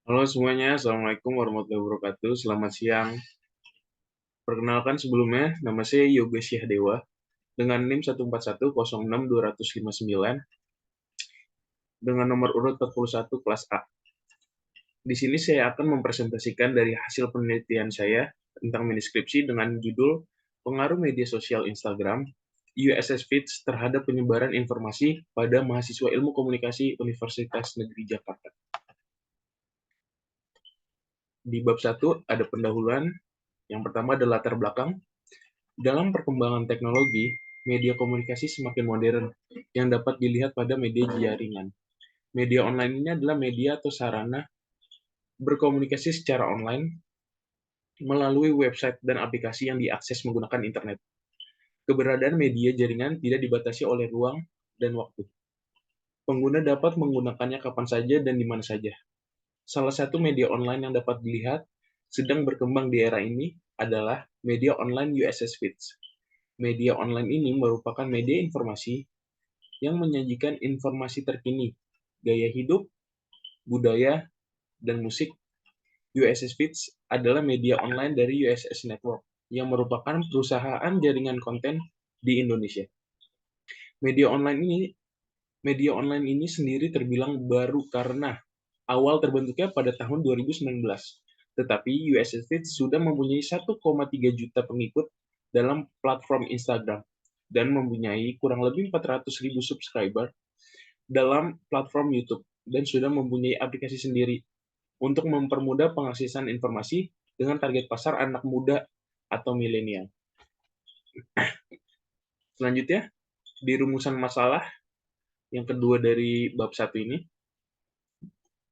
Halo semuanya, Assalamualaikum warahmatullahi wabarakatuh. Selamat siang. Perkenalkan sebelumnya, nama saya Yoga Syahdewa dengan NIM 141060259 dengan nomor urut 41 kelas A. Di sini saya akan mempresentasikan dari hasil penelitian saya tentang miniskripsi dengan judul Pengaruh Media Sosial Instagram USS Feeds terhadap penyebaran informasi pada mahasiswa Ilmu Komunikasi Universitas Negeri Jakarta. Di bab 1 ada pendahuluan. Yang pertama adalah latar belakang. Dalam perkembangan teknologi, media komunikasi semakin modern yang dapat dilihat pada media jaringan. Media online ini adalah media atau sarana berkomunikasi secara online melalui website dan aplikasi yang diakses menggunakan internet. Keberadaan media jaringan tidak dibatasi oleh ruang dan waktu. Pengguna dapat menggunakannya kapan saja dan di mana saja. Salah satu media online yang dapat dilihat sedang berkembang di era ini adalah media online USS Feeds. Media online ini merupakan media informasi yang menyajikan informasi terkini, gaya hidup, budaya, dan musik. USS Feeds adalah media online dari USS Network yang merupakan perusahaan jaringan konten di Indonesia. Media online ini media online ini sendiri terbilang baru karena awal terbentuknya pada tahun 2019. Tetapi USS Feeds sudah mempunyai 1,3 juta pengikut dalam platform Instagram dan mempunyai kurang lebih 400.000 subscriber dalam platform YouTube dan sudah mempunyai aplikasi sendiri untuk mempermudah pengaksesan informasi dengan target pasar anak muda atau milenial. Selanjutnya, di rumusan masalah yang kedua dari bab 1 ini,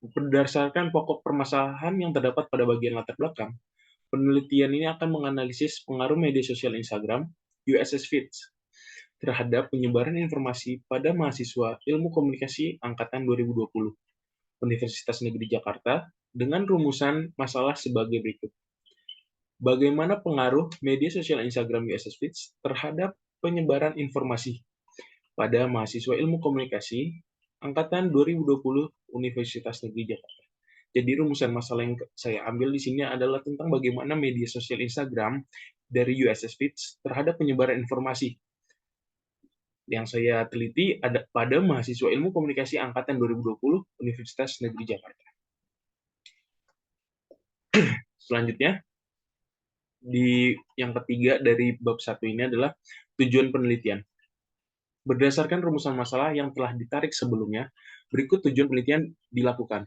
berdasarkan pokok permasalahan yang terdapat pada bagian latar belakang, penelitian ini akan menganalisis pengaruh media sosial Instagram, USS Feeds, terhadap penyebaran informasi pada mahasiswa Ilmu Komunikasi Angkatan 2020 Universitas Negeri Jakarta dengan rumusan masalah sebagai berikut. Bagaimana pengaruh media sosial Instagram USS Feeds terhadap penyebaran informasi pada mahasiswa Ilmu Komunikasi Angkatan 2020 Universitas Negeri Jakarta. Jadi rumusan masalah yang saya ambil di sini adalah tentang bagaimana media sosial Instagram dari USS Feeds terhadap penyebaran informasi yang saya teliti ada pada mahasiswa Ilmu Komunikasi Angkatan 2020 Universitas Negeri Jakarta. Selanjutnya, di yang ketiga dari bab 1 ini adalah tujuan penelitian. Berdasarkan rumusan masalah yang telah ditarik sebelumnya, berikut tujuan penelitian dilakukan.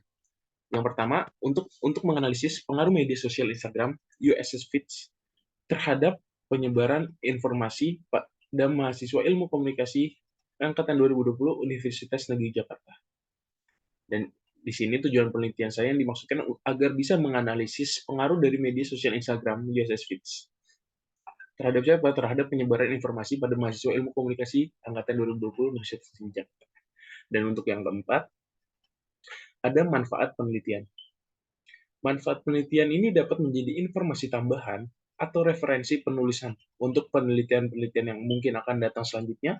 Yang pertama, untuk menganalisis pengaruh media sosial Instagram USS Feeds terhadap penyebaran informasi pada mahasiswa Ilmu Komunikasi Angkatan 2020 Universitas Negeri Jakarta. Dan di sini tujuan penelitian saya yang dimaksudkan agar bisa menganalisis pengaruh dari media sosial Instagram USS Feeds. Terhadap siapa? Terhadap penyebaran informasi pada mahasiswa Ilmu Komunikasi Angkatan 2020 Universitas Negeri Jakarta. Dan untuk yang keempat, ada manfaat penelitian. Manfaat penelitian ini dapat menjadi informasi tambahan atau referensi penulisan untuk penelitian-penelitian yang mungkin akan datang selanjutnya.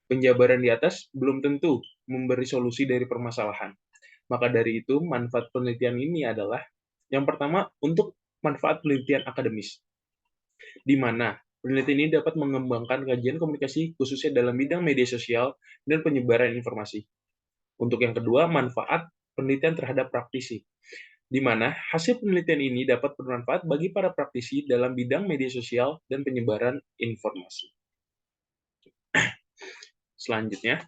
Penjabaran di atas belum tentu memberi solusi dari permasalahan. Maka dari itu, manfaat penelitian ini adalah yang pertama untuk manfaat penelitian akademis, di mana penelitian ini dapat mengembangkan kajian komunikasi khususnya dalam bidang media sosial dan penyebaran informasi. Untuk yang kedua, manfaat penelitian terhadap praktisi, di mana hasil penelitian ini dapat bermanfaat bagi para praktisi dalam bidang media sosial dan penyebaran informasi. Selanjutnya,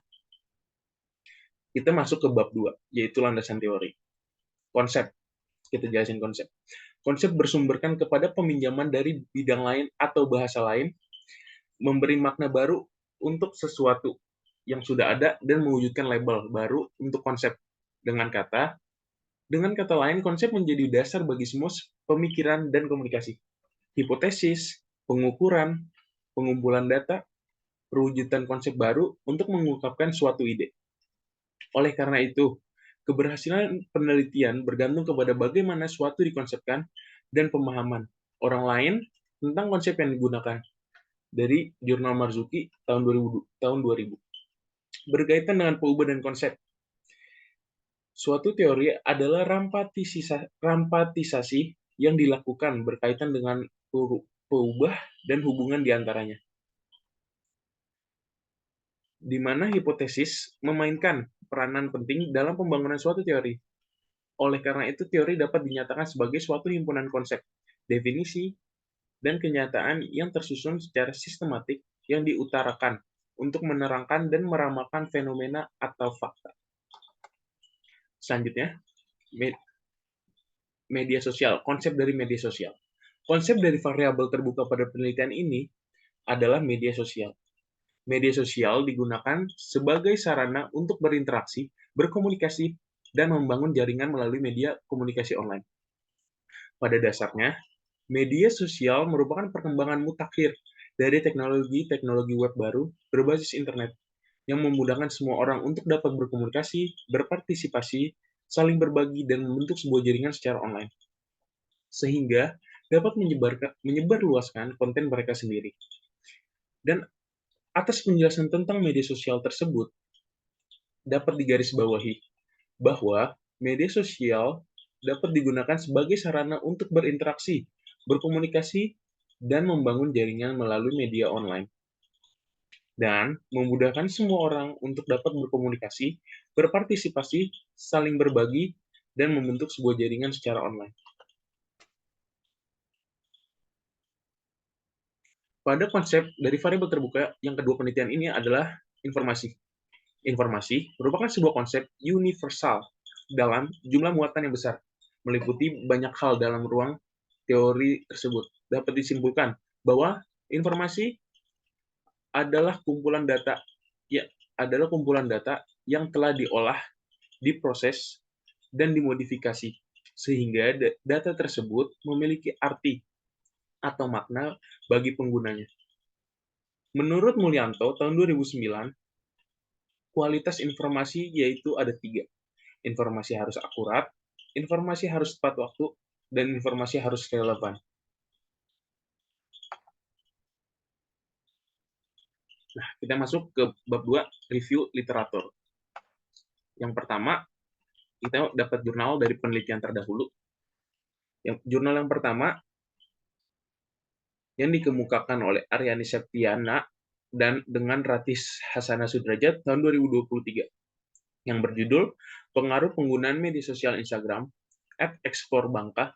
kita masuk ke bab 2, yaitu landasan teori. Konsep, kita jelasin konsep. Konsep bersumberkan kepada peminjaman dari bidang lain atau bahasa lain, memberi makna baru untuk sesuatu yang sudah ada dan mewujudkan label baru untuk konsep. Dengan kata lain, konsep menjadi dasar bagi semua pemikiran dan komunikasi. Hipotesis, pengukuran, pengumpulan data, perwujudan konsep baru untuk mengungkapkan suatu ide. Oleh karena itu, keberhasilan penelitian bergantung kepada bagaimana suatu dikonsepkan dan pemahaman orang lain tentang konsep yang digunakan. Dari Jurnal Marzuki tahun 2000. Berkaitan dengan perubahan konsep. Suatu teori adalah rampatisasi yang dilakukan berkaitan dengan peubah dan hubungan di antaranya, di mana hipotesis memainkan peranan penting dalam pembangunan suatu teori. Oleh karena itu, teori dapat dinyatakan sebagai suatu himpunan konsep, definisi, dan kenyataan yang tersusun secara sistematik yang diutarakan untuk menerangkan dan meramalkan fenomena atau fakta. Selanjutnya, media sosial, konsep dari media sosial. Konsep dari variabel terbuka pada penelitian ini adalah media sosial. Media sosial digunakan sebagai sarana untuk berinteraksi, berkomunikasi, dan membangun jaringan melalui media komunikasi online. Pada dasarnya, media sosial merupakan perkembangan mutakhir dari teknologi web baru berbasis internet yang memudahkan semua orang untuk dapat berkomunikasi, berpartisipasi, saling berbagi, dan membentuk sebuah jaringan secara online, sehingga dapat menyebarluaskan konten mereka sendiri. Dan atas penjelasan tentang media sosial tersebut, dapat digarisbawahi bahwa media sosial dapat digunakan sebagai sarana untuk berinteraksi, berkomunikasi, dan membangun jaringan melalui media online, dan memudahkan semua orang untuk dapat berkomunikasi, berpartisipasi, saling berbagi, dan membentuk sebuah jaringan secara online. Pada konsep dari variabel terbuka, yang kedua penelitian ini adalah informasi. Informasi merupakan sebuah konsep universal dalam jumlah muatan yang besar, meliputi banyak hal dalam ruang teori tersebut. Dapat disimpulkan bahwa informasi adalah kumpulan data yang telah diolah, diproses, dan dimodifikasi, sehingga data tersebut memiliki arti atau makna bagi penggunanya. Menurut Mulyanto, tahun 2009, kualitas informasi yaitu ada 3. Informasi harus akurat, informasi harus tepat waktu, dan informasi harus relevan. Nah, kita masuk ke bab 2, review literatur. Yang pertama, kita dapat jurnal dari penelitian terdahulu. Jurnal yang pertama yang dikemukakan oleh Aryani Septiana dan dengan Ratis Hasana Sudrajat tahun 2023, yang berjudul Pengaruh Penggunaan Media Sosial Instagram @Explore Bangka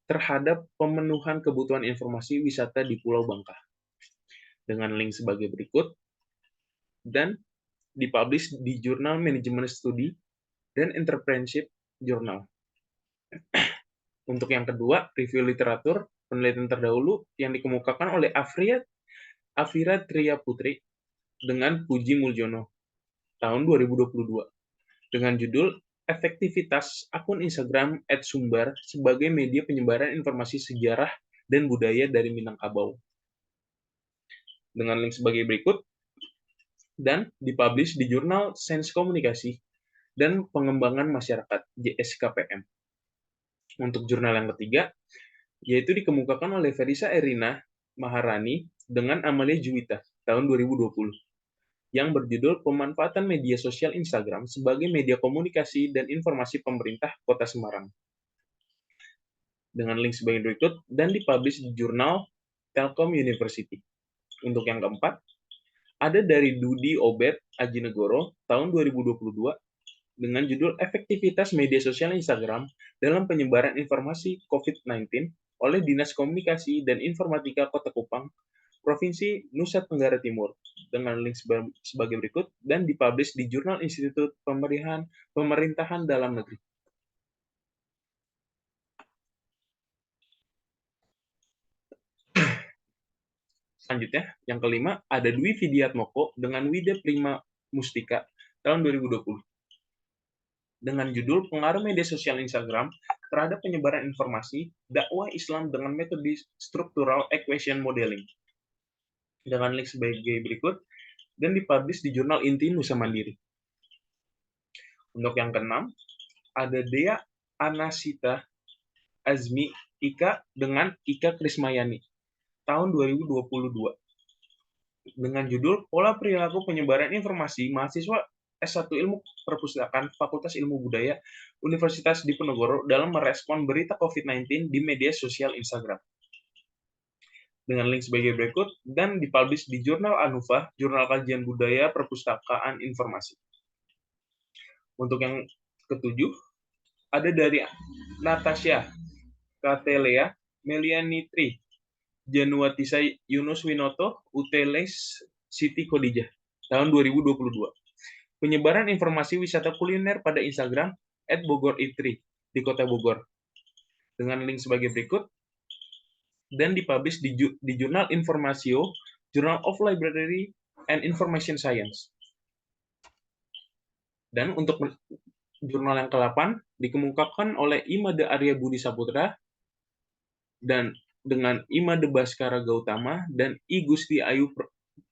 terhadap pemenuhan kebutuhan informasi wisata di Pulau Bangka, dengan link sebagai berikut, dan dipublish di Jurnal Management Study dan Entrepreneurship Journal. Untuk yang kedua, review literatur penelitian terdahulu yang dikemukakan oleh Afira Triyaputri dengan Puji Muljono tahun 2022 dengan judul Efektivitas akun Instagram @sumbar sebagai media penyebaran informasi sejarah dan budaya dari Minangkabau, dengan link sebagai berikut, dan dipublish di Jurnal Sains Komunikasi dan Pengembangan Masyarakat JSKPM. Untuk jurnal yang ketiga, yaitu dikemukakan oleh Ferisa Erina Maharani dengan Amalia Juwita tahun 2020, yang berjudul Pemanfaatan Media Sosial Instagram sebagai Media Komunikasi dan Informasi Pemerintah Kota Semarang, dengan link sebagai berikut, dan dipublish di Jurnal Telkom University. Untuk yang keempat, ada dari Dudi Obed Ajinegoro tahun 2022 dengan judul Efektivitas Media Sosial Instagram dalam Penyebaran Informasi COVID-19 oleh Dinas Komunikasi dan Informatika Kota Kupang, Provinsi Nusa Tenggara Timur, dengan link sebagai berikut, dan dipublish di Jurnal Institut Pemerintahan Dalam Negeri. Selanjutnya, yang kelima, ada Dwi Widiatmoko dengan Wida Prima Mustika tahun 2020. Dengan judul Pengaruh Media Sosial Instagram terhadap Penyebaran Informasi Dakwah Islam dengan Metode Structural Equation Modeling, dengan link sebagai berikut, dan dipublish di Jurnal Inti Nusa Mandiri. Untuk yang keenam, ada Dea Anasita Azmi Ika dengan Ika Krismayani tahun 2022 dengan judul Pola Perilaku Penyebaran Informasi Mahasiswa S1 Ilmu Perpustakaan, Fakultas Ilmu Budaya, Universitas Diponegoro dalam merespon berita COVID-19 di media sosial Instagram dengan link sebagai berikut dan dipublish di Jurnal Anufa, Jurnal Kajian Budaya Perpustakaan Informasi. Untuk yang ketujuh, ada dari Natasha Katelea Melianitri Januatisa Yunus Winoto Uteles Siti Khadijah tahun 2022. Penyebaran informasi wisata kuliner pada Instagram @bogor_itri di Kota Bogor dengan link sebagai berikut dan dipublish di Jurnal Informasio, Journal of Library and Information Science. Dan untuk jurnal yang ke-8 dikemukakan oleh Imade Arya Budi Saputra dan dengan Imade Baskara Gautama dan I Gusti Ayu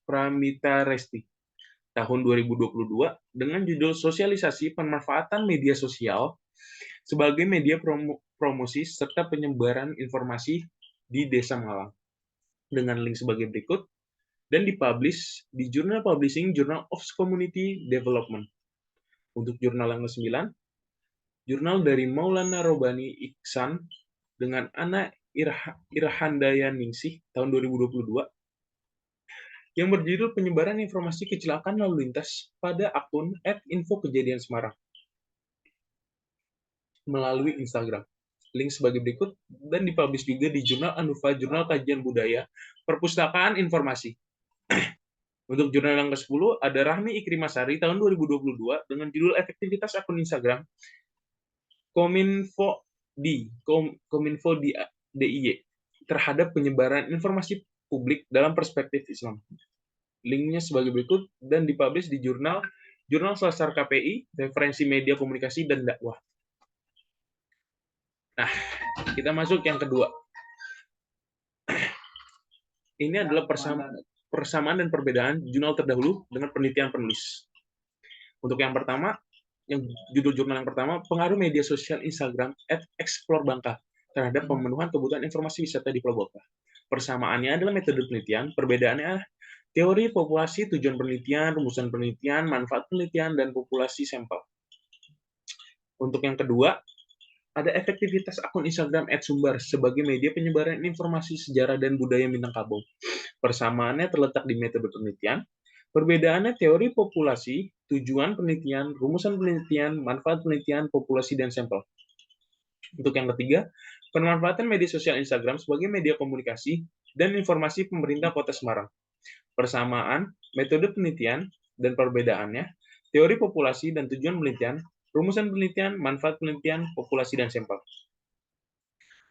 Pramita Resti tahun 2022 dengan judul Sosialisasi Pemanfaatan Media Sosial sebagai media promosi serta penyebaran informasi di Desa Malang dengan link sebagai berikut dan dipublish di Journal Publishing Journal of Community Development. Untuk jurnal yang ke-9, jurnal dari Maulana Robani Iksan dengan Ana Irhandaya Ningsih tahun 2022 yang berjudul Penyebaran Informasi Kecelakaan Lalu Lintas pada akun @infokejadiansemarang melalui Instagram. Link sebagai berikut dan dipublish juga di Jurnal Anufa, Jurnal Kajian Budaya Perpustakaan Informasi. Untuk jurnal yang ke-10 ada Rahmi Ikrimasari tahun 2022 dengan judul Efektivitas Akun Instagram Kominfo DIY terhadap penyebaran informasi publik dalam perspektif Islam. Linknya sebagai berikut dan dipublish di Jurnal Sasar KPI, Referensi Media Komunikasi dan Dakwah. Nah, kita masuk yang kedua. Ini adalah persamaan dan perbedaan jurnal terdahulu dengan penelitian penulis. Untuk yang pertama, yang judul jurnal yang pertama, pengaruh media sosial Instagram @explore_bangka terhadap pemenuhan kebutuhan informasi wisata di Pulau Bangka. Persamaannya adalah metode penelitian, perbedaannya teori populasi, tujuan penelitian, rumusan penelitian, manfaat penelitian, dan populasi sampel. Untuk yang kedua, ada efektivitas akun Instagram @sumbar sebagai media penyebaran informasi sejarah dan budaya Minangkabau. Persamaannya terletak di metode penelitian, perbedaannya teori populasi, tujuan penelitian, rumusan penelitian, manfaat penelitian, populasi, dan sampel. Untuk yang ketiga, pemanfaatan media sosial Instagram sebagai media komunikasi dan informasi pemerintah Kota Semarang. Persamaan, metode penelitian, dan perbedaannya, teori populasi dan tujuan penelitian, rumusan penelitian, manfaat penelitian, populasi, dan sampel.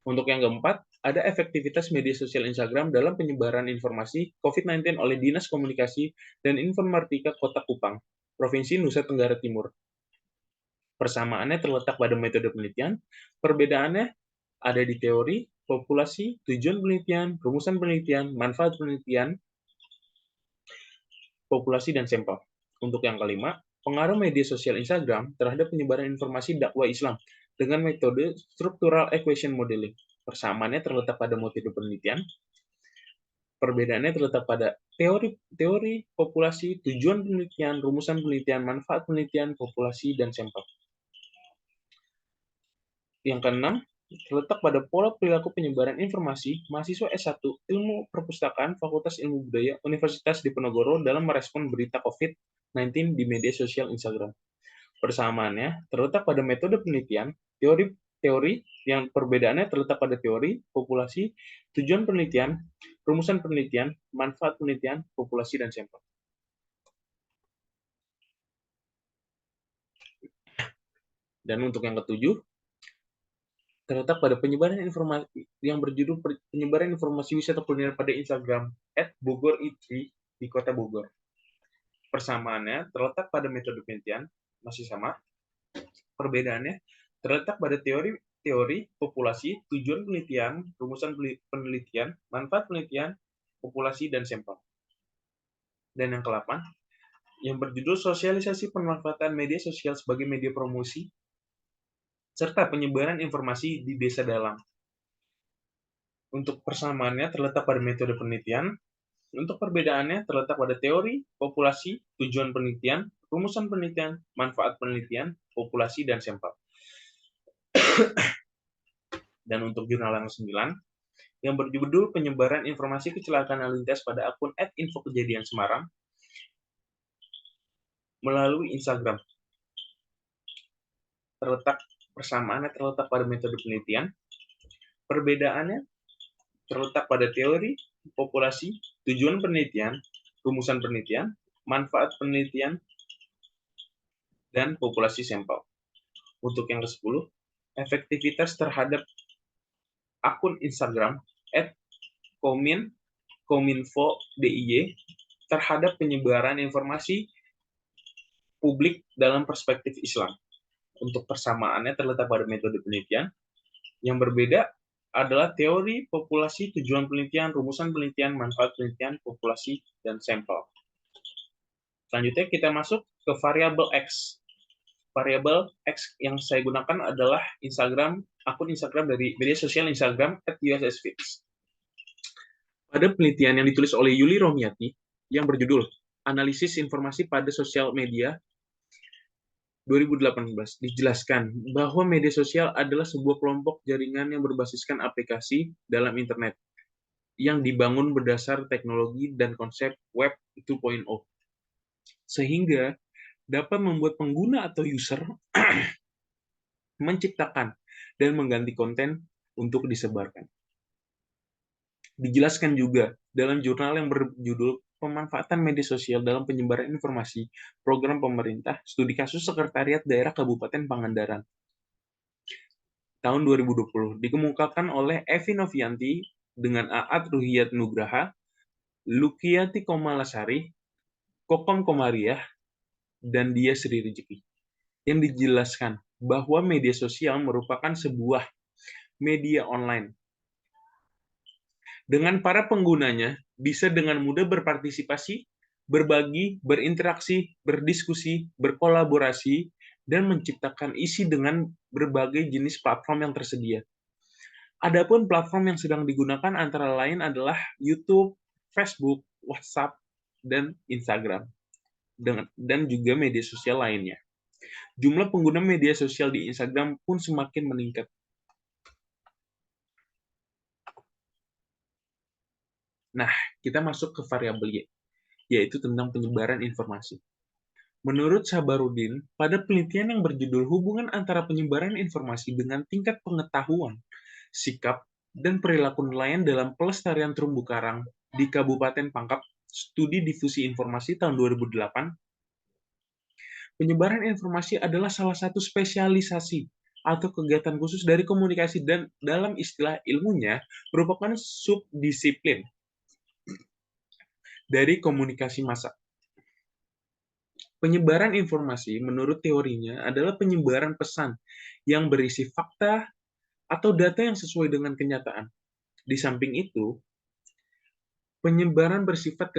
Untuk yang keempat, ada efektivitas media sosial Instagram dalam penyebaran informasi COVID-19 oleh Dinas Komunikasi dan Informatika Kota Kupang, Provinsi Nusa Tenggara Timur. Persamaannya terletak pada metode penelitian, perbedaannya ada di teori, populasi, tujuan penelitian, rumusan penelitian, manfaat penelitian, populasi, dan sampel. Untuk yang kelima, pengaruh media sosial Instagram terhadap penyebaran informasi dakwah Islam dengan metode structural equation modeling. Persamaannya terletak pada metode penelitian, perbedaannya terletak pada teori populasi, tujuan penelitian, rumusan penelitian, manfaat penelitian, populasi, dan sampel. Yang keenam, terletak pada pola perilaku penyebaran informasi mahasiswa S1 Ilmu Perpustakaan Fakultas Ilmu Budaya Universitas Diponegoro dalam merespon berita COVID-19 di media sosial Instagram. Persamaannya terletak pada metode penelitian, teori yang perbedaannya terletak pada teori, populasi, tujuan penelitian, rumusan penelitian, manfaat penelitian, populasi, dan sampel. Dan untuk yang ketujuh, terletak pada penyebaran informasi yang berjudul penyebaran informasi wisata kuliner pada Instagram @bogor_itri di Kota Bogor. Persamaannya terletak pada metode penelitian, masih sama. Perbedaannya terletak pada teori populasi, tujuan penelitian, rumusan penelitian, manfaat penelitian, populasi, dan sampel. Dan yang ke-8, yang berjudul Sosialisasi Pemanfaatan Media Sosial sebagai Media Promosi serta penyebaran informasi di desa dalang. Untuk persamaannya terletak pada metode penelitian, untuk perbedaannya terletak pada teori, populasi, tujuan penelitian, rumusan penelitian, manfaat penelitian, populasi, dan sampel. Dan untuk jurnal yang 9, yang berjudul penyebaran informasi kecelakaan lalu lintas pada akun @infokejadian_Semarang melalui Instagram. Persamaannya terletak pada metode penelitian, perbedaannya terletak pada teori, populasi, tujuan penelitian, rumusan penelitian, manfaat penelitian, dan populasi sampel. Untuk yang ke-10, efektivitas terhadap akun Instagram @kominfo.diy terhadap penyebaran informasi publik dalam perspektif Islam. Untuk persamaannya terletak pada metode penelitian. Yang berbeda adalah teori, populasi, tujuan penelitian, rumusan penelitian, manfaat penelitian, populasi, dan sampel. Selanjutnya kita masuk ke variabel X. Variabel X yang saya gunakan adalah akun Instagram dari media sosial Instagram @ussfits. Pada penelitian yang ditulis oleh Yuli Romiati yang berjudul Analisis Informasi pada Sosial Media 2018 dijelaskan bahwa media sosial adalah sebuah kelompok jaringan yang berbasiskan aplikasi dalam internet yang dibangun berdasar teknologi dan konsep Web 2.0 sehingga dapat membuat pengguna atau user menciptakan dan mengganti konten untuk disebarkan. Dijelaskan juga dalam jurnal yang berjudul Pemanfaatan Media Sosial dalam Penyebaran Informasi, Program Pemerintah, Studi Kasus Sekretariat Daerah Kabupaten Pangandaran, tahun 2020, dikemukakan oleh Evi Novianti dengan Aat Ruhiyat Nugraha, Lukiyati Komalasari, Kokom Komariah, dan Dia Sri Rezeki, yang dijelaskan bahwa media sosial merupakan sebuah media online dengan para penggunanya bisa dengan mudah berpartisipasi, berbagi, berinteraksi, berdiskusi, berkolaborasi, dan menciptakan isi dengan berbagai jenis platform yang tersedia. Adapun platform yang sedang digunakan antara lain adalah YouTube, Facebook, WhatsApp, dan Instagram, dan juga media sosial lainnya. Jumlah pengguna media sosial di Instagram pun semakin meningkat. Nah, kita masuk ke variabel Y, yaitu tentang penyebaran informasi. Menurut Sabarudin, pada penelitian yang berjudul Hubungan Antara Penyebaran Informasi dengan Tingkat Pengetahuan, Sikap, dan Perilaku Nelayan dalam Pelestarian Terumbu Karang di Kabupaten Pangkep, Studi Difusi Informasi tahun 2008, penyebaran informasi adalah salah satu spesialisasi atau kegiatan khusus dari komunikasi dan dalam istilah ilmunya merupakan subdisiplin dari komunikasi massa. Penyebaran informasi menurut teorinya adalah penyebaran pesan yang berisi fakta atau data yang sesuai dengan kenyataan. Di samping itu, penyebaran bersifat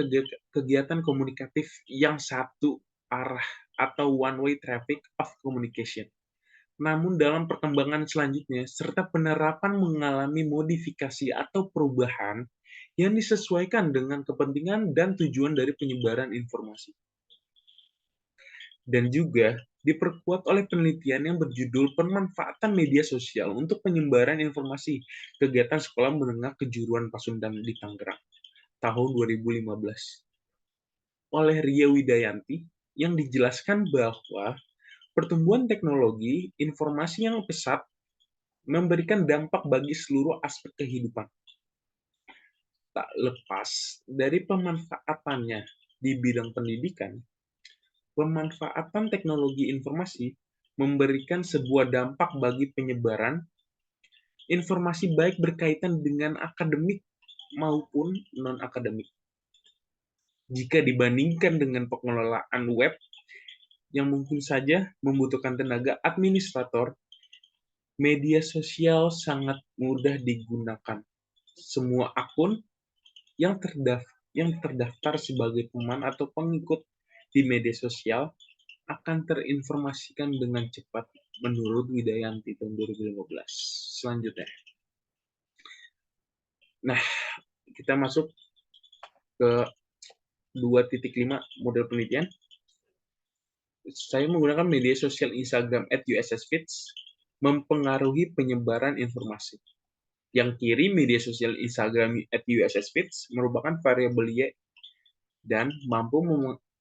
kegiatan komunikatif yang satu arah atau one-way traffic of communication. Namun dalam perkembangan selanjutnya, serta penerapan mengalami modifikasi atau perubahan yang disesuaikan dengan kepentingan dan tujuan dari penyebaran informasi. Dan juga diperkuat oleh penelitian yang berjudul Pemanfaatan Media Sosial untuk Penyebaran Informasi Kegiatan Sekolah Menengah Kejuruan Pasundan di Tangerang, tahun 2015. Oleh Ria Widayanti, yang dijelaskan bahwa pertumbuhan teknologi informasi yang pesat memberikan dampak bagi seluruh aspek kehidupan. Tak lepas dari pemanfaatannya di bidang pendidikan, pemanfaatan teknologi informasi memberikan sebuah dampak bagi penyebaran informasi baik berkaitan dengan akademik maupun non-akademik. Jika dibandingkan dengan pengelolaan web yang mungkin saja membutuhkan tenaga administrator, media sosial sangat mudah digunakan. Semua akun yang terdaftar sebagai teman atau pengikut di media sosial akan terinformasikan dengan cepat menurut Widayanti tahun 2015. Selanjutnya. Nah, kita masuk ke 2.5 model penelitian. Saya menggunakan media sosial Instagram @ussfeeds mempengaruhi penyebaran informasi. Yang kiri, media sosial Instagram @ussfeeds merupakan variabel Y dan mampu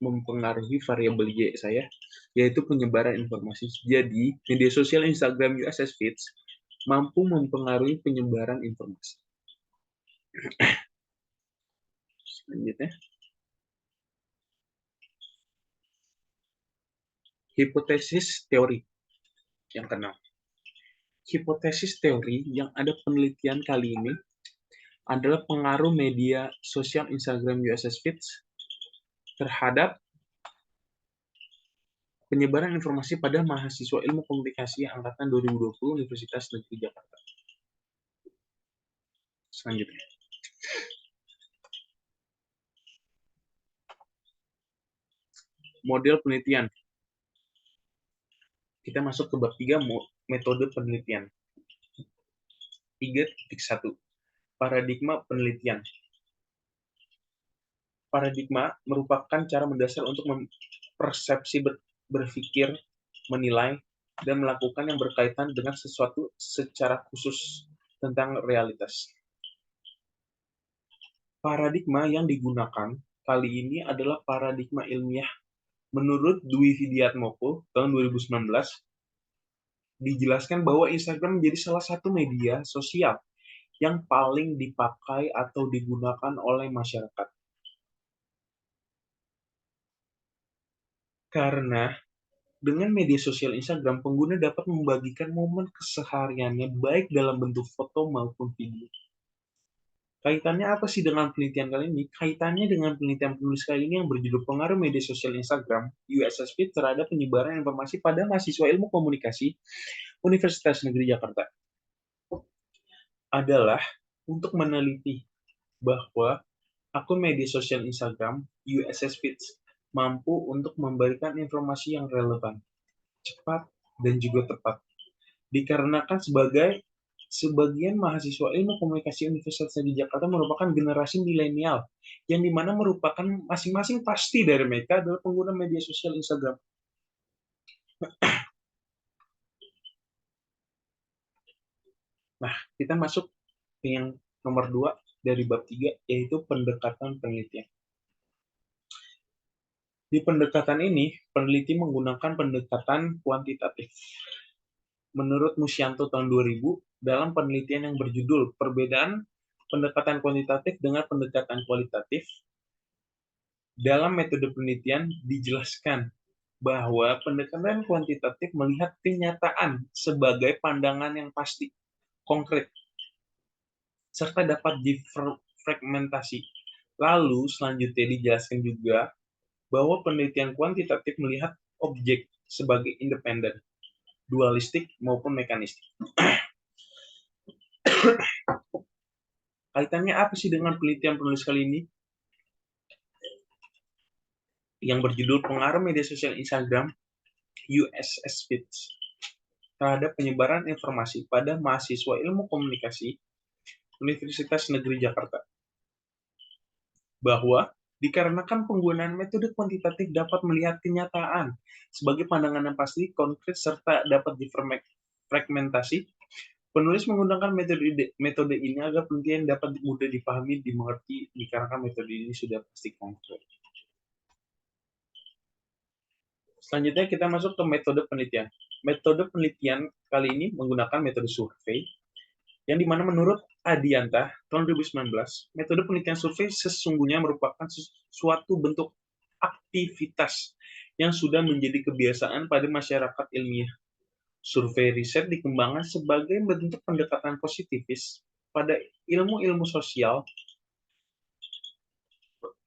mempengaruhi variabel Y saya, yaitu penyebaran informasi. Jadi, media sosial Instagram ussfeeds mampu mempengaruhi penyebaran informasi. Selanjutnya, hipotesis teori yang keenam. Hipotesis teori yang ada penelitian kali ini adalah pengaruh media sosial Instagram ussfeeds terhadap penyebaran informasi pada mahasiswa Ilmu Komunikasi angkatan 2020 Universitas Negeri Jakarta. Selanjutnya, model penelitian. Kita masuk ke bab 3, metode penelitian. 3.1. Paradigma penelitian. Paradigma merupakan cara mendasar untuk mempersepsi, berpikir, menilai, dan melakukan yang berkaitan dengan sesuatu secara khusus tentang realitas. Paradigma yang digunakan kali ini adalah paradigma ilmiah. Menurut Dwi Widiatmoko tahun 2019, dijelaskan bahwa Instagram menjadi salah satu media sosial yang paling dipakai atau digunakan oleh masyarakat. Karena dengan media sosial Instagram, pengguna dapat membagikan momen kesehariannya baik dalam bentuk foto maupun video. Kaitannya apa sih dengan penelitian kali ini? Kaitannya dengan penelitian penulis kali ini yang berjudul Pengaruh Media Sosial Instagram, USSP terhadap penyebaran informasi pada mahasiswa Ilmu Komunikasi Universitas Negeri Jakarta adalah untuk meneliti bahwa akun media sosial Instagram, USSP, mampu untuk memberikan informasi yang relevan, cepat, dan juga tepat. Dikarenakan sebagian mahasiswa Ilmu Komunikasi Universitas Negeri Jakarta merupakan generasi milenial, yang dimana merupakan masing-masing pasti dari mereka adalah pengguna media sosial Instagram. Nah, kita masuk ke yang nomor 2 dari bab 3, yaitu pendekatan penelitian. Di pendekatan ini, peneliti menggunakan pendekatan kuantitatif. Menurut Musyanto tahun 2000, dalam penelitian yang berjudul Perbedaan Pendekatan Kuantitatif dengan Pendekatan Kualitatif, dalam metode penelitian dijelaskan bahwa pendekatan kuantitatif melihat kenyataan sebagai pandangan yang pasti, konkret, serta dapat difragmentasi. Lalu selanjutnya dijelaskan juga bahwa penelitian kuantitatif melihat objek sebagai independen, dualistik maupun mekanistik. Kaitannya apa sih dengan penelitian penulis kali ini? Yang berjudul Pengaruh Media Sosial Instagram, USSP, terhadap penyebaran informasi pada mahasiswa Ilmu Komunikasi Universitas Negeri Jakarta. Bahwa dikarenakan penggunaan metode kuantitatif dapat melihat kenyataan sebagai pandangan yang pasti, konkret, serta dapat difragmentasi, penulis menggunakan metode ini agar penelitian dapat mudah dipahami, dimengerti, dikarenakan metode ini sudah pasti konkret. Selanjutnya kita masuk ke metode penelitian. Metode penelitian kali ini menggunakan metode survei, yang dimana menurut Adianta tahun 2019, metode penelitian survei sesungguhnya merupakan suatu bentuk aktivitas yang sudah menjadi kebiasaan pada masyarakat ilmiah. Survei riset dikembangkan sebagai bentuk pendekatan positifis pada ilmu-ilmu sosial.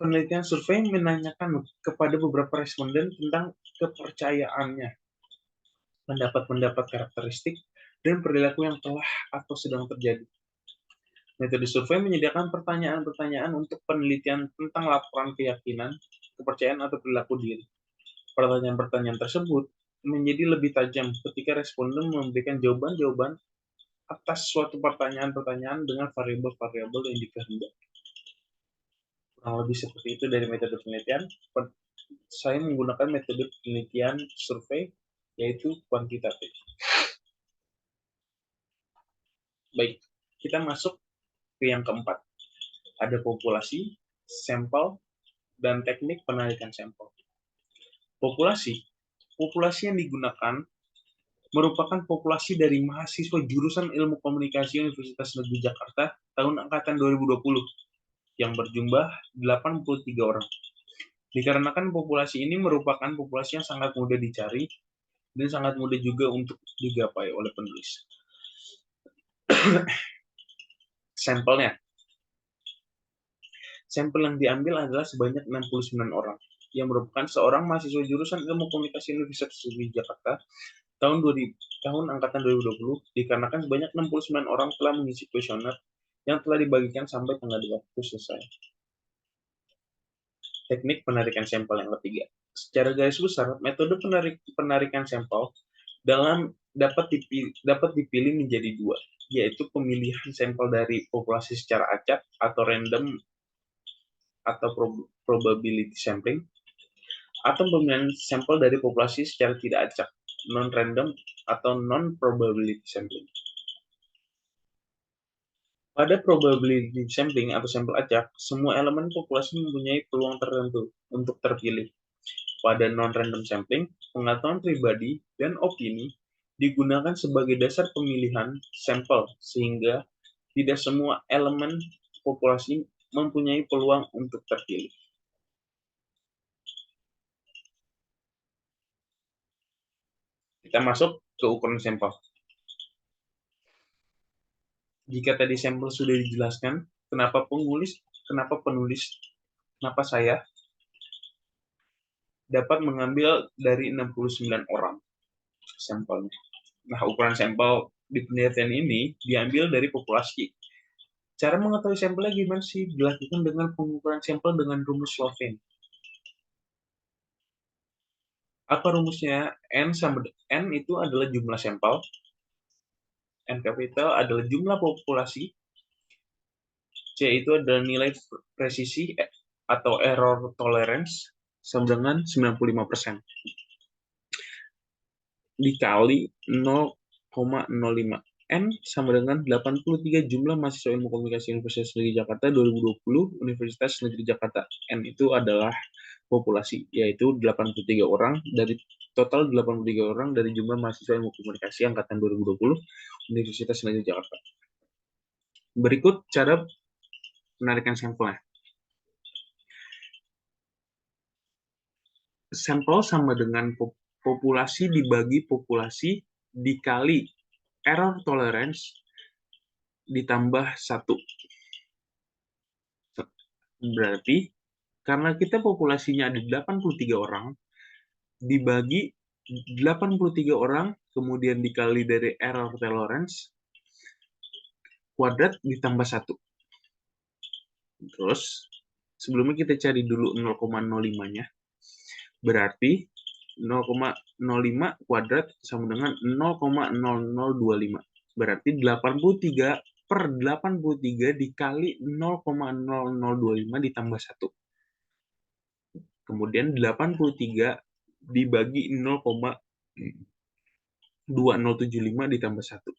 Penelitian survei menanyakan kepada beberapa responden tentang kepercayaannya, pendapat-pendapat karakteristik, dan perilaku yang telah atau sedang terjadi. Metode survei menyediakan pertanyaan-pertanyaan untuk penelitian tentang laporan keyakinan, kepercayaan, atau perilaku diri. Pertanyaan-pertanyaan tersebut menjadi lebih tajam ketika responden memberikan jawaban-jawaban atas suatu pertanyaan-pertanyaan dengan variabel-variabel yang dikehendaki. Kurang lebih seperti itu dari metode penelitian. saya menggunakan metode penelitian survei, yaitu kuantitatif. Baik, kita masuk ke yang keempat. Ada populasi, sampel, dan teknik penarikan sampel. Populasi. Populasi yang digunakan merupakan populasi dari mahasiswa jurusan Ilmu Komunikasi Universitas Negeri Jakarta tahun angkatan 2020 yang berjumlah 83 orang. Dikarenakan populasi ini merupakan populasi yang sangat mudah dicari dan sangat mudah juga untuk digapai oleh penulis. Sampelnya. Sampel yang diambil adalah sebanyak 69 orang, yang merupakan seorang mahasiswa jurusan Ilmu Komunikasi Universitas Negeri Jakarta tahun angkatan 2020, dikarenakan sebanyak 69 orang telah mengisi kuesioner yang telah dibagikan sampai tanggal 20 selesai. Teknik penarikan sampel yang ketiga. Secara garis besar, metode penarikan sampel dapat dipilih menjadi dua, yaitu pemilihan sampel dari populasi secara acak atau random atau probability sampling, atau pemilihan sampel dari populasi secara tidak acak, non-random atau non-probability sampling. Pada probability sampling atau sampel acak, semua elemen populasi mempunyai peluang tertentu untuk terpilih. Pada non-random sampling, pengetahuan pribadi dan opini digunakan sebagai dasar pemilihan sampel, sehingga tidak semua elemen populasi mempunyai peluang untuk terpilih. Kita masuk ke ukuran sampel. Jika tadi sampel sudah dijelaskan, kenapa penulis, kenapa saya dapat mengambil dari 69 orang sampelnya. Nah, ukuran sampel di penelitian ini diambil dari populasi. Cara mengetahui sampelnya gimana sih? Dilakukan dengan pengukuran sampel dengan rumus Slovin. Apa rumusnya? N itu adalah jumlah sampel. N capital adalah jumlah populasi. C itu adalah nilai presisi atau error tolerance sama dengan 95%. Dikali 0,05. N sama dengan 83 jumlah mahasiswa Ilmu Komunikasi Universitas Negeri Jakarta 2020 Universitas Negeri Jakarta. N itu adalah populasi, yaitu 83 orang dari total 83 orang dari jumlah mahasiswa Ilmu Komunikasi angkatan 2020 Universitas Negeri Jakarta. Berikut cara penarikan sampelnya. Sampel sama dengan populasi dibagi populasi dikali error tolerance ditambah 1. Berarti karena kita populasinya ada 83 orang, dibagi 83 orang, kemudian dikali dari error tolerance, kuadrat ditambah 1. Terus, sebelumnya kita cari dulu 0,05-nya. Berarti 0,05 kuadrat sama dengan 0,0025. Berarti 83 per 83 dikali 0,0025 ditambah 1. Kemudian 83 dibagi 0,2075 ditambah 1.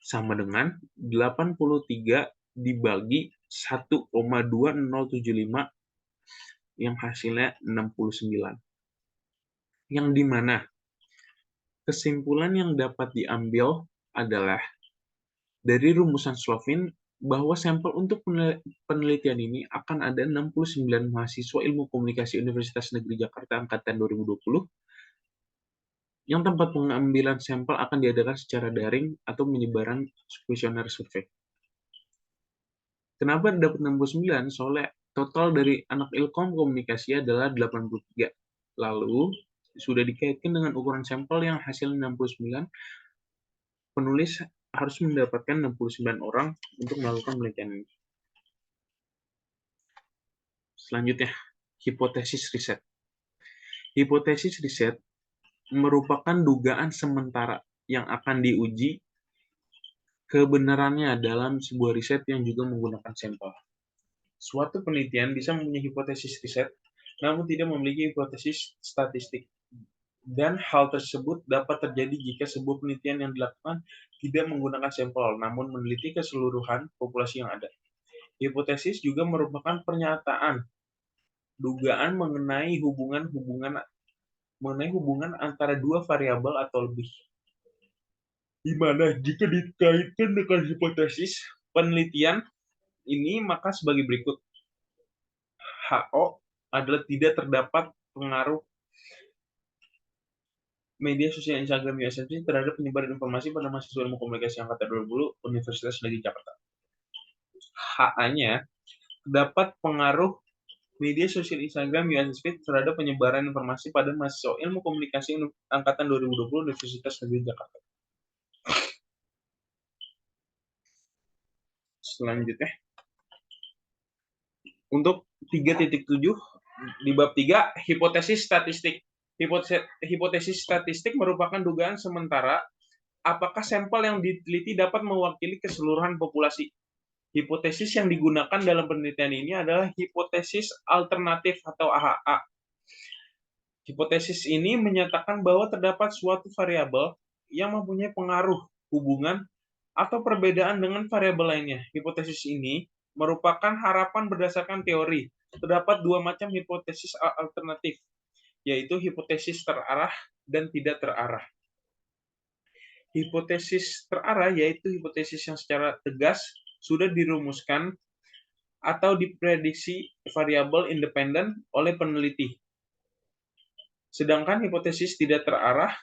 Sama dengan 83 dibagi 1,2075 yang hasilnya 69. Yang dimana kesimpulan yang dapat diambil adalah dari rumusan Slovin bahwa sampel untuk penelitian ini akan ada 69 mahasiswa Ilmu Komunikasi Universitas Negeri Jakarta angkatan 2020 yang tempat pengambilan sampel akan diadakan secara daring atau penyebaran kuesioner survei. Kenapa dapat 69? Soalnya total dari anak Ilkom Komunikasi adalah 83. Lalu sudah dikaitkan dengan ukuran sampel yang hasil 69, penulis harus mendapatkan 69 orang untuk melakukan penelitian ini. Selanjutnya, hipotesis riset. Hipotesis riset merupakan dugaan sementara yang akan diuji kebenarannya dalam sebuah riset yang juga menggunakan sampel. Suatu penelitian bisa mempunyai hipotesis riset namun tidak memiliki hipotesis statistik. Dan hal tersebut dapat terjadi jika sebuah penelitian yang dilakukan tidak menggunakan sampel, namun meneliti keseluruhan populasi yang ada. Hipotesis juga merupakan pernyataan, dugaan mengenai hubungan antara dua variabel atau lebih. Di mana jika dikaitkan dengan hipotesis penelitian ini, maka sebagai berikut. HO adalah tidak terdapat pengaruh media sosial Instagram USMC terhadap penyebaran informasi pada mahasiswa ilmu komunikasi angkatan 2020 Universitas Negeri Jakarta. HA-nya terdapat pengaruh media sosial Instagram USMC terhadap penyebaran informasi pada mahasiswa ilmu komunikasi angkatan 2020 Universitas Negeri Jakarta. Selanjutnya, untuk 3.7 di bab 3, hipotesis statistik. Hipotesis statistik merupakan dugaan sementara apakah sampel yang diteliti dapat mewakili keseluruhan populasi. Hipotesis yang digunakan dalam penelitian ini adalah hipotesis alternatif atau AHA. Hipotesis ini menyatakan bahwa terdapat suatu variabel yang mempunyai pengaruh, hubungan, atau perbedaan dengan variabel lainnya. Hipotesis ini merupakan harapan berdasarkan teori. Terdapat dua macam hipotesis alternatif, yaitu hipotesis terarah dan tidak terarah. Hipotesis terarah yaitu hipotesis yang secara tegas sudah dirumuskan atau diprediksi variabel independen oleh peneliti. Sedangkan hipotesis tidak terarah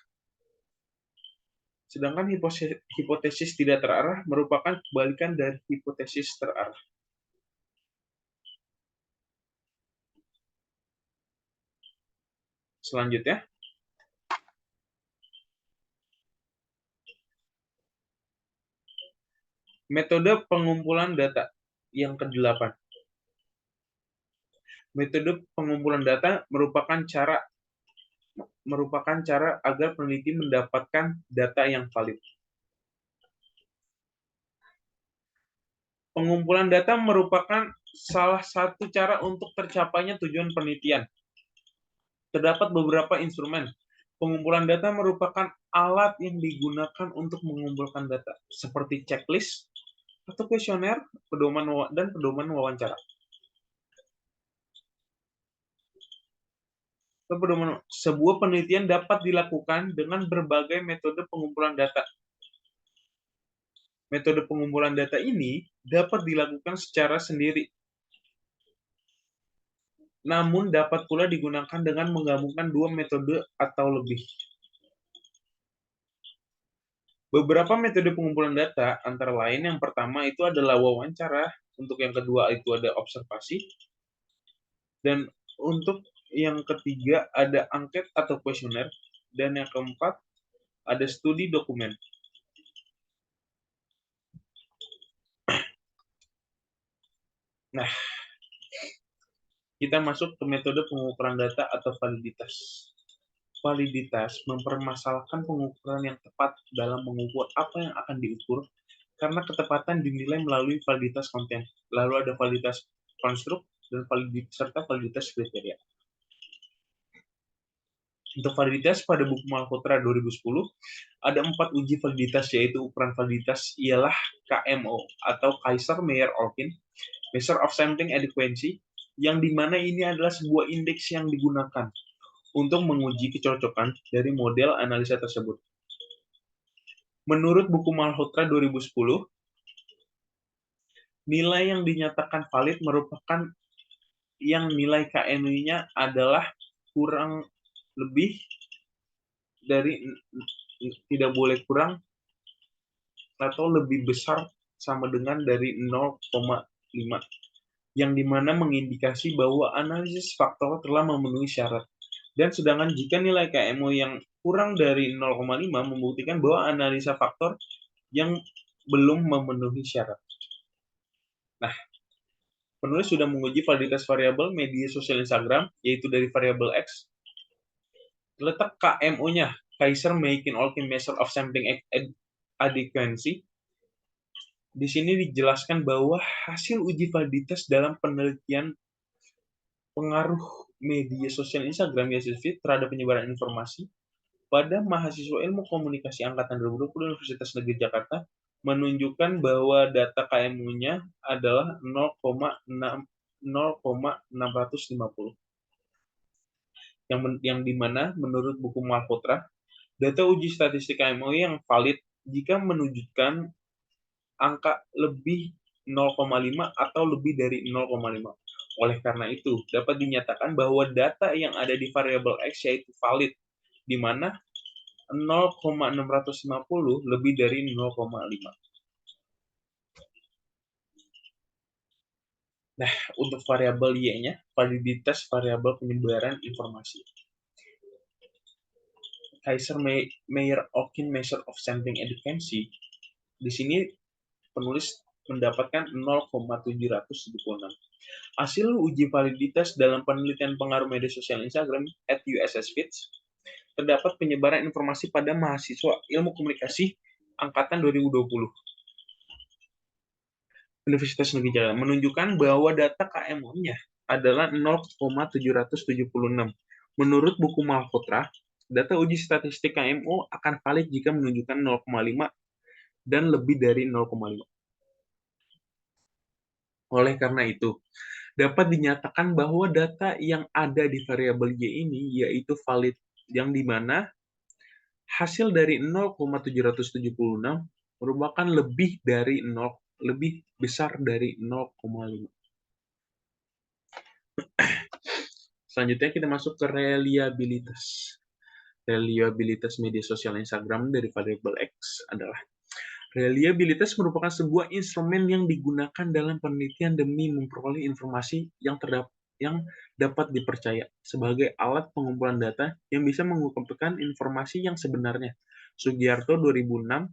merupakan kebalikan dari hipotesis terarah. Selanjutnya, metode pengumpulan data yang ke-8. Metode pengumpulan data merupakan cara agar peneliti mendapatkan data yang valid. Pengumpulan data merupakan salah satu cara untuk tercapainya tujuan penelitian. Terdapat beberapa instrumen. Pengumpulan data merupakan alat yang digunakan untuk mengumpulkan data, seperti checklist atau kuesioner, pedoman wawancara. Sebuah penelitian dapat dilakukan dengan berbagai metode pengumpulan data. Metode pengumpulan data ini dapat dilakukan secara sendiri, namun dapat pula digunakan dengan menggabungkan dua metode atau lebih. Beberapa metode pengumpulan data, antara lain yang pertama itu adalah wawancara, untuk yang kedua itu ada observasi, dan untuk yang ketiga ada angket atau kuesioner, dan yang keempat ada studi dokumen. Nah, kita masuk ke metode pengukuran data atau validitas. Validitas mempermasalahkan pengukuran yang tepat dalam mengukur apa yang akan diukur, karena ketepatan dinilai melalui validitas konten. Lalu ada validitas konstruk dan serta validitas kriteria. Untuk validitas pada buku Malhotra 2010, ada 4 uji validitas, yaitu ukuran validitas ialah KMO atau Kaiser-Meyer-Olkin, Measure of Sampling Adequacy, yang dimana ini adalah sebuah indeks yang digunakan untuk menguji kecocokan dari model analisa tersebut. Menurut buku Malhotra 2010, nilai yang dinyatakan valid merupakan yang nilai KMI-nya adalah kurang lebih dari, tidak boleh kurang atau lebih besar sama dengan dari 0,5, yang dimana mengindikasi bahwa analisis faktor telah memenuhi syarat. Dan sedangkan jika nilai KMO yang kurang dari 0,5 membuktikan bahwa analisa faktor yang belum memenuhi syarat. Nah, penulis sudah menguji validitas variabel media sosial Instagram, yaitu dari variabel X. Letak KMO-nya, Kaiser-Meyer-Olkin Measure of Sampling Adequacy. Di sini dijelaskan bahwa hasil uji validitas dalam penelitian pengaruh media sosial Instagram USS Feeds terhadap penyebaran informasi pada mahasiswa Ilmu Komunikasi angkatan 2020 Universitas Negeri Jakarta menunjukkan bahwa data KMU-nya adalah 0,650, yang dimana menurut buku Malhotra, data uji statistik KMU yang valid jika menunjukkan angka lebih 0,5 atau lebih dari 0,5. Oleh karena itu, dapat dinyatakan bahwa data yang ada di variabel X yaitu valid, di mana 0,650 lebih dari 0,5. Nah, untuk variabel Y-nya, validitas variabel penyebaran informasi. Kaiser-Meyer-Okin Measure of Sampling Efficiency. Di sini penulis mendapatkan 0,776. Hasil uji validitas dalam penelitian pengaruh media sosial Instagram @USS Feeds, terdapat penyebaran informasi pada mahasiswa Ilmu Komunikasi angkatan 2020 Universitas Negeri Jakarta menunjukkan bahwa data KMU-nya adalah 0,776. Menurut buku Malhotra, data uji statistik KMU akan valid jika menunjukkan 0,5 dan lebih dari 0,5. Oleh karena itu, dapat dinyatakan bahwa data yang ada di variabel Y ini yaitu valid, yang dimana hasil dari 0,776 merupakan lebih besar dari 0,5. Selanjutnya kita masuk ke reliabilitas. Reliabilitas media sosial Instagram dari variabel X adalah: reliabilitas merupakan sebuah instrumen yang digunakan dalam penelitian demi memperoleh informasi yang dapat dipercaya sebagai alat pengumpulan data yang bisa mengungkapkan informasi yang sebenarnya. Sugiarto 2006.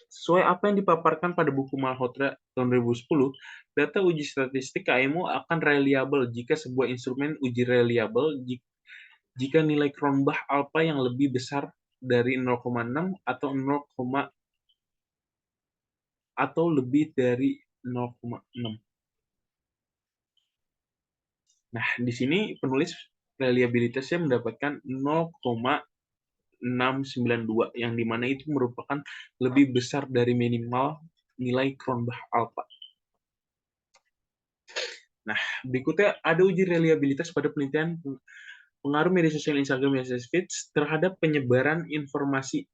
Sesuai apa yang dipaparkan pada buku Malhotra tahun 2010, data uji statistik KMU akan reliable jika sebuah instrumen uji reliable jika nilai Cronbach alpha yang lebih besar dari 0,6 atau lebih dari 0,6. Nah, di sini penulis reliabilitasnya mendapatkan 0,692, yang dimana itu merupakan lebih besar dari minimal nilai Cronbach alpha. Nah, berikutnya ada uji reliabilitas pada penelitian pengaruh media sosial Instagram USS Feeds terhadap penyebaran informasi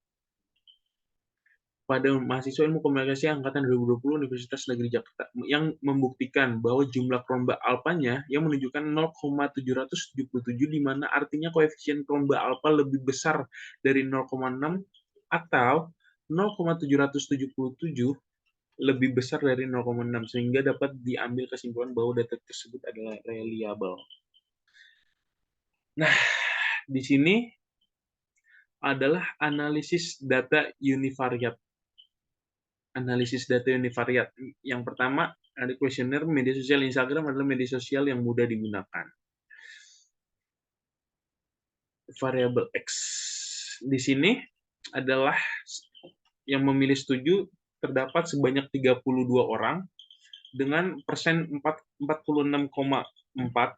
pada mahasiswa Ilmu Komunikasi angkatan 2020 Universitas Negeri Jakarta, yang membuktikan bahwa jumlah Cronbach alpha-nya yang menunjukkan 0,777, di mana artinya koefisien Cronbach alpha lebih besar dari 0,6 atau 0,777 lebih besar dari 0,6, sehingga dapat diambil kesimpulan bahwa data tersebut adalah reliable. Nah, di sini adalah analisis data univariat. Analisis data univariat. Yang pertama, ada kuesioner media sosial Instagram adalah media sosial yang mudah digunakan. Variabel X. Di sini adalah yang memilih setuju terdapat sebanyak 32 orang dengan persen 46,4,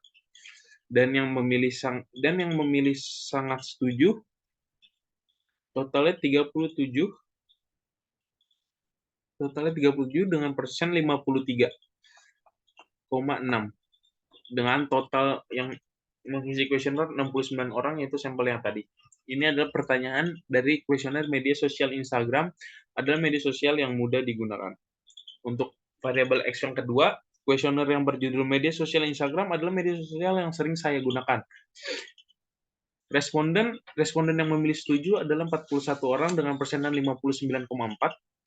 dan yang memilih sangat setuju totalnya 37 dengan persen 53,6, dengan total yang mengisi kuesioner 69 orang, yaitu sampel yang tadi. Ini adalah pertanyaan dari kuesioner media sosial Instagram adalah media sosial yang mudah digunakan. Untuk variabel X yang kedua, kuesioner yang berjudul media sosial Instagram adalah media sosial yang sering saya gunakan. Responden yang memilih setuju adalah 41 orang dengan persenan 59,4.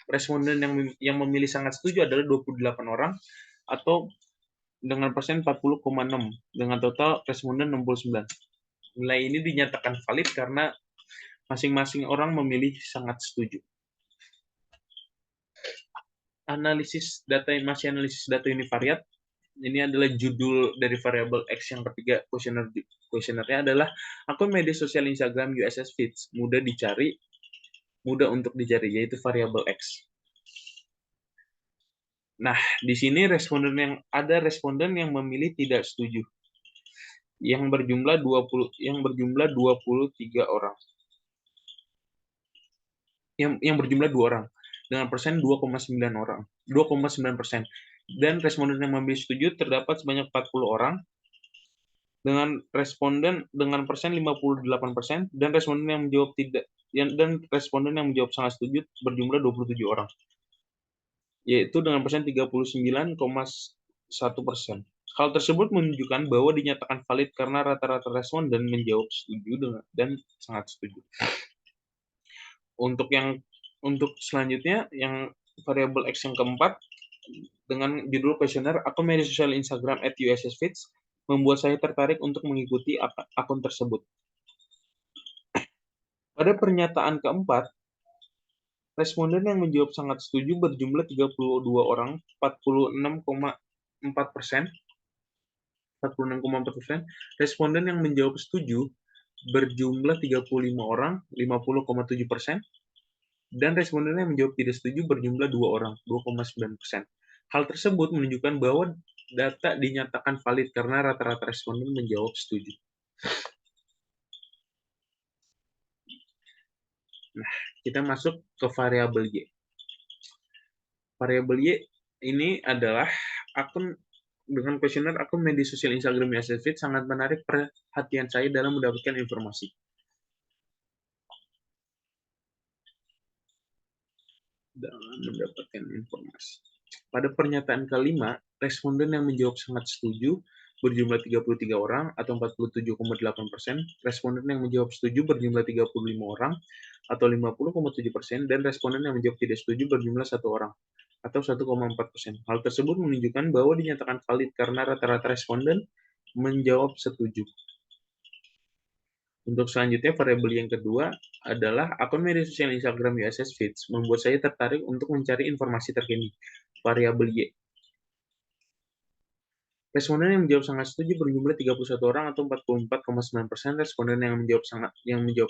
Responden yang memilih sangat setuju adalah 28 orang atau dengan persen 40,6, dengan total responden 69. Nilai ini dinyatakan valid karena masing-masing orang memilih sangat setuju. Analisis data univariat. Ini adalah judul dari variabel X yang ketiga. Kuesionernya adalah akun media sosial Instagram USS Feeds mudah untuk dicari, yaitu variabel X. Nah, di sini responden yang memilih tidak setuju. yang berjumlah 23 orang. Yang berjumlah 2 orang dengan persen 2,9 orang. 2,9%. Dan responden yang memilih setuju terdapat sebanyak 40 orang dengan responden dengan persen 58% dan responden yang menjawab tidak dan responden yang menjawab sangat setuju berjumlah 27 orang, yaitu dengan persen 39,1%. Hal tersebut menunjukkan bahwa dinyatakan valid karena rata-rata responden menjawab setuju dan sangat setuju. Untuk selanjutnya, yang variabel X yang keempat, dengan judul kuesioner akun media sosial Instagram @ussfeeds membuat saya tertarik untuk mengikuti akun tersebut. Pada pernyataan keempat, responden yang menjawab sangat setuju berjumlah 32 orang, 46,4%. Responden yang menjawab setuju berjumlah 35 orang, 50,7%. Dan responden yang menjawab tidak setuju berjumlah 2 orang, 2,9%. Hal tersebut menunjukkan bahwa data dinyatakan valid karena rata-rata responden menjawab setuju. Nah, kita masuk ke variabel Y. Variabel Y ini adalah akun dengan kuesioner akun media sosial Instagram USSFeeds sangat menarik perhatian saya dalam mendapatkan informasi. Pada pernyataan kelima, responden yang menjawab sangat setuju berjumlah 33 orang atau 47,8%, responden yang menjawab setuju berjumlah 35 orang atau 50,7%, dan responden yang menjawab tidak setuju berjumlah 1 orang atau 1,4%. Hal tersebut menunjukkan bahwa dinyatakan valid karena rata-rata responden menjawab setuju. Untuk selanjutnya, variabel yang kedua adalah akun media sosial Instagram USSfeeds membuat saya tertarik untuk mencari informasi terkini. Variabel Y. Responden yang menjawab sangat setuju berjumlah 31 orang atau 44,9%. Responden yang menjawab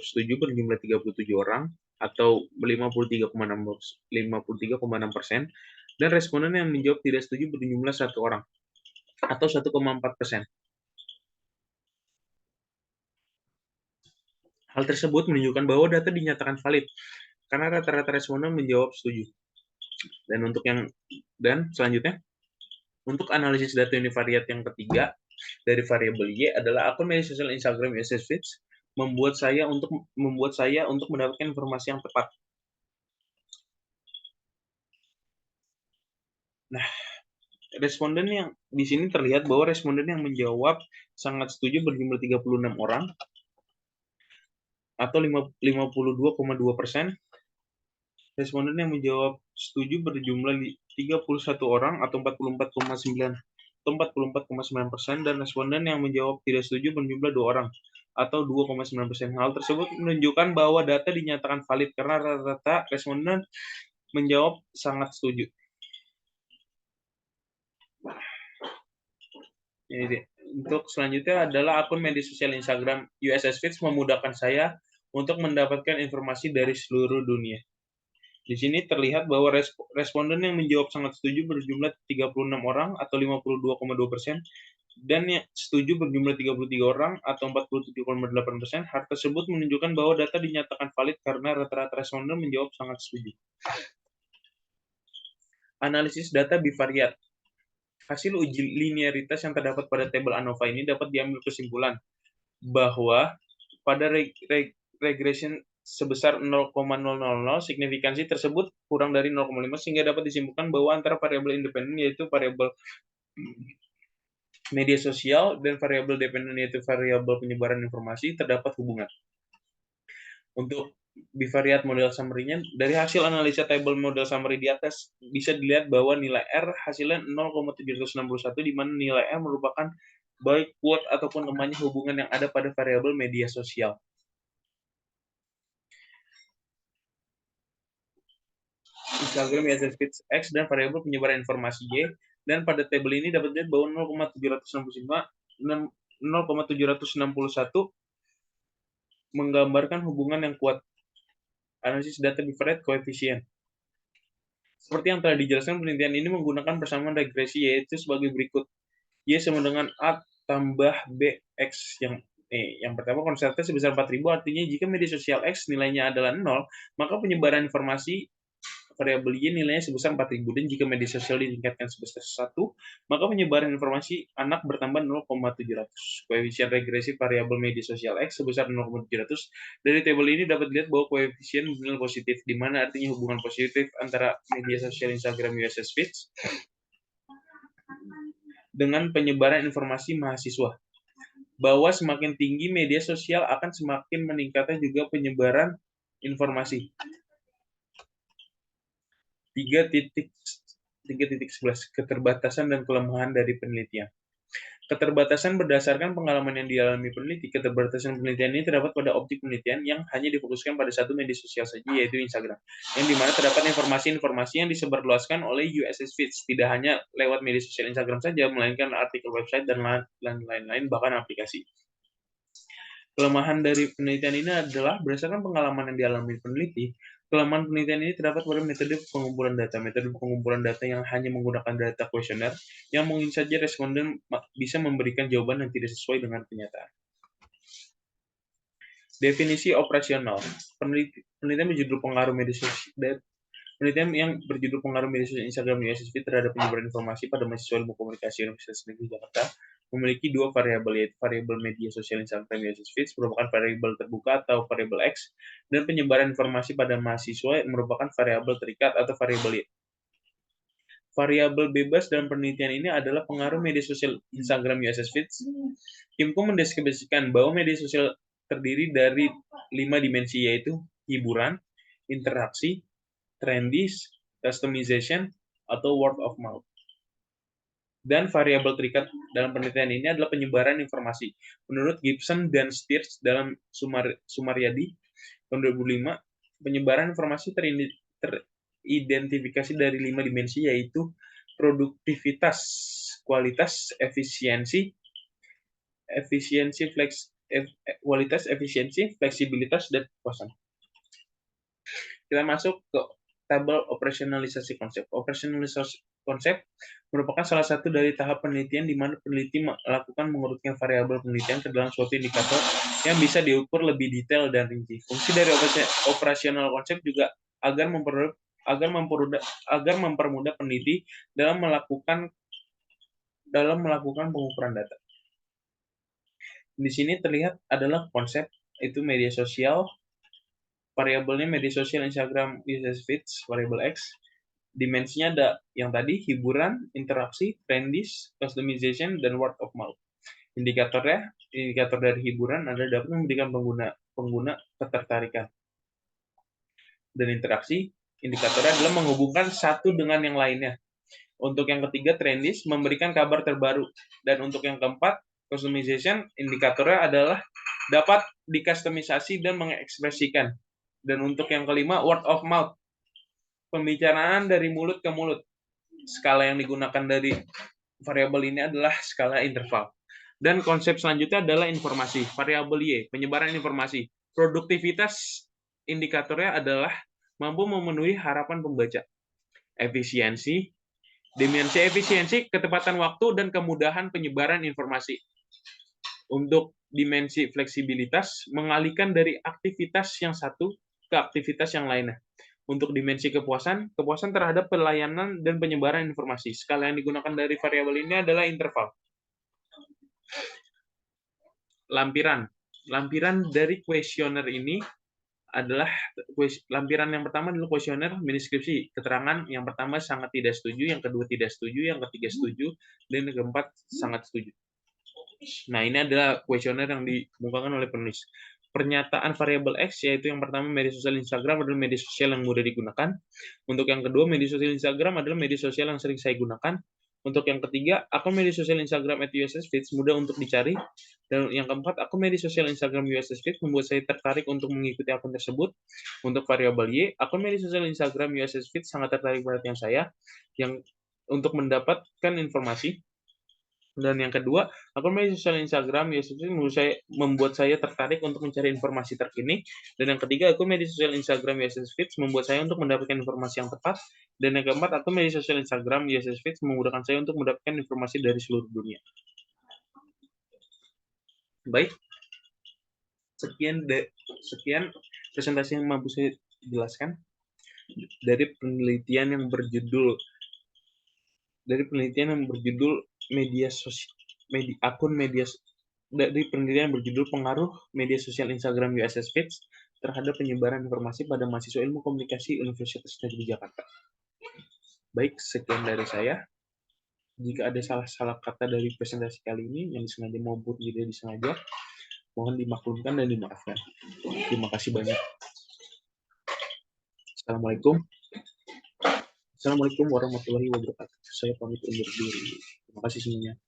setuju berjumlah 37 orang atau 53,6%. Dan responden yang menjawab tidak setuju berjumlah 1 orang atau 1,4%. Hal tersebut menunjukkan bahwa data dinyatakan valid karena rata-rata responden menjawab setuju. Dan selanjutnya, untuk analisis data univariat yang ketiga dari variabel Y adalah akun media sosial Instagram USSfeeds membuat saya untuk mendapatkan informasi yang tepat. Nah, responden yang di sini terlihat bahwa responden yang menjawab sangat setuju berjumlah 36 orang atau 52,2%. Responden yang menjawab setuju berjumlah 31 orang atau 44,9%, dan responden yang menjawab tidak setuju berjumlah 2 orang atau 2,9%. Hal tersebut menunjukkan bahwa data dinyatakan valid karena rata-rata responden menjawab sangat setuju. Untuk selanjutnya adalah akun media sosial Instagram USSfeeds memudahkan saya untuk mendapatkan informasi dari seluruh dunia. Di sini terlihat bahwa responden yang menjawab sangat setuju berjumlah 36 orang atau 52,2%, dan yang setuju berjumlah 33 orang atau 47,8%. Hal tersebut menunjukkan bahwa data dinyatakan valid karena rata-rata responden menjawab sangat setuju. Analisis data bivariat. Hasil uji linearitas yang terdapat pada tabel ANOVA ini dapat diambil kesimpulan bahwa pada regression sebesar 0,000 signifikansi tersebut kurang dari 0,5 sehingga dapat disimpulkan bahwa antara variabel independen yaitu variabel media sosial dan variabel dependen yaitu variabel penyebaran informasi terdapat hubungan. Untuk bivariat model summary-nya, dari hasil analisa tabel model summary di atas bisa dilihat bahwa nilai R hasilnya 0,761 di mana nilai R merupakan baik kuat ataupun lemahnya hubungan yang ada pada variabel media sosial. Instagram USSfeeds X dan variabel penyebaran informasi Y, dan pada tabel ini dapat dilihat bahwa 0,761 menggambarkan hubungan yang kuat. Analisis data bivariat koefisien. Seperti yang telah dijelaskan, penelitian ini menggunakan persamaan regresi yaitu sebagai berikut. Y sama dengan A tambah BX yang pertama konsernya sebesar 4.000, artinya jika media sosial X nilainya adalah 0, maka penyebaran informasi variabel Y nilainya sebesar 4.000, dan jika media sosial ditingkatkan sebesar 1, maka penyebaran informasi anak bertambah 0,700. Koefisien regresi variabel media sosial X sebesar 0,700. Dari tabel ini dapat dilihat bahwa koefisien nilai positif, di mana artinya hubungan positif antara media sosial Instagram USS Feeds dengan penyebaran informasi mahasiswa. Bahwa semakin tinggi media sosial akan semakin meningkatnya juga penyebaran informasi. 3.11 keterbatasan dan kelemahan dari penelitian. Keterbatasan berdasarkan pengalaman yang dialami peneliti. Keterbatasan penelitian ini terdapat pada objek penelitian yang hanya difokuskan pada satu media sosial saja, yaitu Instagram, yang dimana terdapat informasi-informasi yang disebarluaskan oleh USS Feeds, tidak hanya lewat media sosial Instagram saja, melainkan artikel website dan lain-lain, bahkan aplikasi. Kelemahan dari penelitian ini adalah berdasarkan pengalaman yang dialami peneliti. Kelemahan penelitian ini terdapat pada metode pengumpulan data. Metode pengumpulan data yang hanya menggunakan data kuesioner yang mungkin saja responden bisa memberikan jawaban yang tidak sesuai dengan kenyataan. Definisi operasional. Penelitian berjudul pengaruh media sosial. Penelitian yang berjudul pengaruh media sosial Instagram USS Feeds terhadap penyebaran informasi pada mahasiswa ilmu komunikasi Universitas Negeri Jakarta memiliki dua variabel, yaitu variabel media sosial Instagram USS Feeds merupakan variabel terbuka atau variabel X, dan penyebaran informasi pada mahasiswa merupakan variabel terikat atau variabel Y. Variabel bebas dalam penelitian ini adalah pengaruh media sosial Instagram USS Feeds. Kimco mendeskripsikan bahwa media sosial terdiri dari 5 dimensi, yaitu hiburan, interaksi, trendies, customization, atau word of mouth. Dan variabel terikat dalam penelitian ini adalah penyebaran informasi. Menurut Gibson dan Steers dalam Sumaryadi tahun 2005, penyebaran informasi teridentifikasi dari 5 dimensi, yaitu produktivitas, kualitas, fleksibilitas, dan kepuasan. Kita masuk ke tabel operasionalisasi konsep. Operasionalisasi konsep merupakan salah satu dari tahap penelitian di mana peneliti melakukan mengurutkan variabel penelitian ke dalam suatu indikator yang bisa diukur lebih detail dan rinci. Fungsi dari operasional konsep juga agar mempermudah peneliti dalam melakukan pengukuran data. Di sini terlihat adalah konsep, itu media sosial. Variabelnya media sosial Instagram USS Feeds, variabel X. Dimensinya ada yang tadi, hiburan, interaksi, trendies, customization, dan word of mouth. Indikator dari hiburan adalah dapat memberikan pengguna ketertarikan. Dan interaksi, indikatornya adalah menghubungkan satu dengan yang lainnya. Untuk yang ketiga, trendies, memberikan kabar terbaru. Dan untuk yang keempat, customization, indikatornya adalah dapat dikustomisasi dan mengekspresikan. Dan untuk yang kelima, word of mouth, pembicaraan dari mulut ke mulut. Skala yang digunakan dari variabel ini adalah skala interval. Dan konsep selanjutnya adalah informasi, variabel Y, penyebaran informasi. Produktivitas, indikatornya adalah mampu memenuhi harapan pembaca. Efisiensi, dimensi efisiensi, ketepatan waktu, dan kemudahan penyebaran informasi. Untuk dimensi fleksibilitas, mengalihkan dari aktivitas yang satu ke aktivitas yang lainnya. Untuk dimensi kepuasan terhadap pelayanan dan penyebaran informasi. Skala yang digunakan dari variabel ini adalah interval. Lampiran dari kuesioner ini adalah lampiran yang pertama adalah kuesioner mendeskripsi keterangan. Yang pertama sangat tidak setuju, yang kedua tidak setuju, yang ketiga setuju, dan yang keempat sangat setuju. Nah, ini adalah kuesioner yang dikemukakan oleh penulis. Pernyataan variabel X, yaitu yang pertama media sosial Instagram adalah media sosial yang mudah digunakan. Untuk yang kedua, media sosial Instagram adalah media sosial yang sering saya gunakan. Untuk yang ketiga, akun media sosial Instagram @USS Feeds mudah untuk dicari. Dan yang keempat, akun media sosial Instagram USS Feeds membuat saya tertarik untuk mengikuti akun tersebut. Untuk variabel Y, akun media sosial Instagram USS Feeds sangat tertarik perhatian saya yang untuk mendapatkan informasi. Dan yang kedua, akun media sosial Instagram membuat saya tertarik untuk mencari informasi terkini. Dan yang ketiga, akun media sosial Instagram USS Feeds membuat saya untuk mendapatkan informasi yang tepat. Dan yang keempat, akun media sosial Instagram USS Feeds memudahkan saya untuk mendapatkan informasi dari seluruh dunia. Baik, sekian presentasi yang mampu saya jelaskan dari penelitian yang berjudul media sosial dari penelitian yang berjudul pengaruh media sosial Instagram USS Page terhadap penyebaran informasi pada mahasiswa ilmu komunikasi Universitas Negeri Jakarta. Baik, sekian dari saya. Jika ada salah-salah kata dari presentasi kali ini yang disengaja maupun tidak disengaja, mohon dimaklumkan dan dimaafkan. Terima kasih banyak. Assalamualaikum. Assalamualaikum warahmatullahi wabarakatuh. Saya pamit undur diri. Terima kasih semuanya.